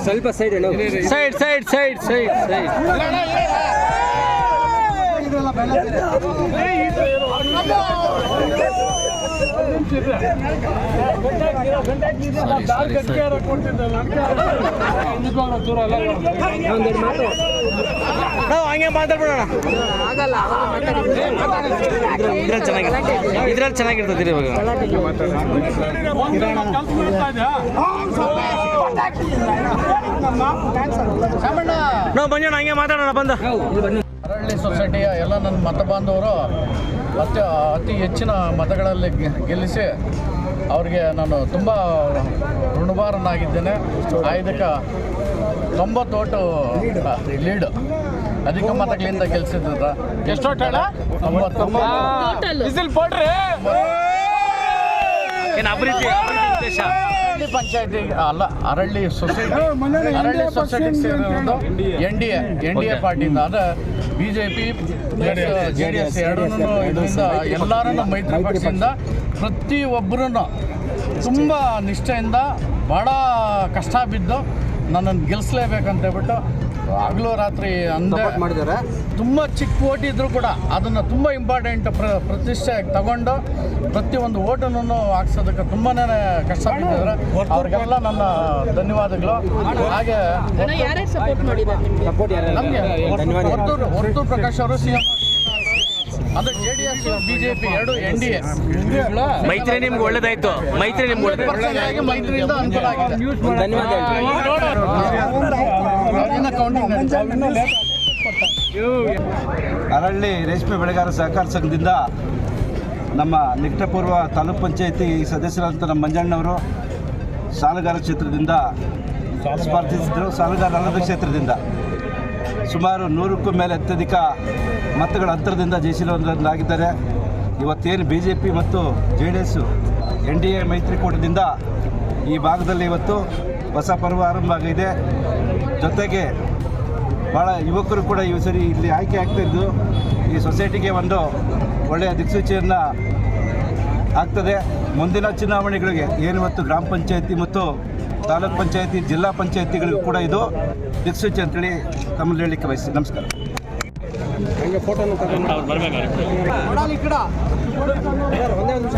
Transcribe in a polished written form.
ಸ್ವಲ್ಪ side side side side side side ಹಂಗೆ ಮಾತಾಡ್ಬಿಡೋಣ. ಇದ್ರಲ್ಲಿ ಚೆನ್ನಾಗಿರ್ತದೆ ಇವಾಗ. ನಾವು ಬಂಜೋಣ, ಹಂಗೆ ಮಾತಾಡೋಣ ಬಂದ. ಅರಳ್ಳಿ ಸೊಸೈಟಿಯ ಎಲ್ಲ ನನ್ನ ಮತ ಬಾಂಧವರು ಅತಿ ಹೆಚ್ಚಿನ ಮತಗಳಲ್ಲಿ ಗೆಲ್ಲಿಸಿ ಅವ್ರಿಗೆ ನಾನು ತುಂಬ ಋಣಭಾರನಾಗಿದ್ದೇನೆ. ಇದಕ್ಕೆ 90 ಓಟು ಲೀಡ್, ಅಧಿಕ ಮತಗಳಿಂದ ಗೆಲ್ಲಿಸಿದ್ರ. ಎಷ್ಟು ಓಟ್ ಹೇಳ? 90. ಪಂಚಾಯತಿ ಅಲ್ಲ, ಅರಳ್ಳಿ ಸೊಸೈಟಿಗೆ ಸೇರಿರೋದು ಎನ್ ಡಿ ಎ ಪಾರ್ಟಿಯಿಂದ, ಅಂದರೆ BJP JDS ಎರಡನ್ನೂ ಇದರಿಂದ ಎಲ್ಲರನ್ನು ಮೈತ್ರಿ ಪಕ್ಷದಿಂದ ಪ್ರತಿಯೊಬ್ಬರನ್ನು ತುಂಬ ನಿಷ್ಠೆಯಿಂದ ಭಾಳ ಕಷ್ಟ ಬಿದ್ದು ನನ್ನನ್ನು ಗೆಲ್ಲಿಸ್ಲೇಬೇಕಂತ ಹೇಳ್ಬಿಟ್ಟು ಹಗಲು ರಾತ್ರಿ ಮಾಡಿದ್ದಾರೆ. ತುಂಬ ಚಿಕ್ಕ ಓಟ್ ಇದ್ದರೂ ಕೂಡ ಅದನ್ನು ತುಂಬ ಇಂಪಾರ್ಟೆಂಟ್ ಪ್ರತಿಷ್ಠೆ ತಗೊಂಡು ಪ್ರತಿಯೊಂದು ಓಟನ್ನು ಹಾಕ್ಸೋದಕ್ಕೆ ತುಂಬಾ ಕಷ್ಟ ಬಿದ್ದಿದ್ದಾರೆ. ಅವ್ರಿಗೆಲ್ಲ ನನ್ನ ಧನ್ಯವಾದಗಳು. ಹಾಗೆ ನಮಗೆ ಹೊರತು ಪ್ರಕಾಶ್ ಅವರು CM, ಅದು JDS BJP ಎರಡು NDA ಮೈತ್ರಿ ನಿಮ್ಗೆ ಒಳ್ಳೇದಾಯ್ತು. ಮೈತ್ರಿಯಿಂದ ಅನುಕೂಲ ಆಗಿದೆ. ಅರಳ್ಳಿ ರೇಷ್ಮೆ ಬೆಳೆಗಾರ ಸಹಕಾರ ಸಂಘದಿಂದ ನಮ್ಮ ನಿಕಟಪೂರ್ವ ತಾಲೂಕ್ ಪಂಚಾಯತಿ ಸದಸ್ಯರಂತ ನಮ್ಮ ಮಂಜಣ್ಣವರು ಸಾಲಗಾರ ಕ್ಷೇತ್ರದಿಂದ ಸ್ಪರ್ಧಿಸಿದ್ರು. ಸಾಲಗಾರ ಅಲ್ಲದ ಕ್ಷೇತ್ರದಿಂದ ಸುಮಾರು 100ಕ್ಕೂ ಮೇಲೆ ಅತ್ಯಧಿಕ ಮತಗಳ ಅಂತರದಿಂದ ಜಯಿಸಿರುವಂತಾಗಿದ್ದಾರೆ. ಇವತ್ತೇನು BJP ಮತ್ತು JDS NDA ಮೈತ್ರಿಕೂಟದಿಂದ ಈ ಭಾಗದಲ್ಲಿ ಇವತ್ತು ಹೊಸ ಪರ್ವ ಆರಂಭ ಆಗಿದೆ. ಜೊತೆಗೆ ಭಾಳ ಯುವಕರು ಕೂಡ ಈ ಸರಿ ಇಲ್ಲಿ ಆಯ್ಕೆ ಆಗ್ತಾಯಿದ್ದು ಈ ಸೊಸೈಟಿಗೆ ಒಂದು ಒಳ್ಳೆಯ ದಿಕ್ಸೂಚಿಯನ್ನು ಆಗ್ತದೆ. ಮುಂದಿನ ಚುನಾವಣೆಗಳಿಗೆ ಏನು ಇವತ್ತು ಗ್ರಾಮ ಪಂಚಾಯತಿ ಮತ್ತು ತಾಲೂಕ್ ಪಂಚಾಯತಿ ಜಿಲ್ಲಾ ಪಂಚಾಯತಿಗಳಿಗೂ ಕೂಡ ಇದು ದಿಕ್ಸೂಚಿ ಅಂತೇಳಿ ತಮ್ಮಲ್ಲಿ ಹೇಳಲಿಕ್ಕೆ ಬಯಸ್ತೀನಿ. ನಮಸ್ಕಾರ. ಒಂದೇ ಒಂದು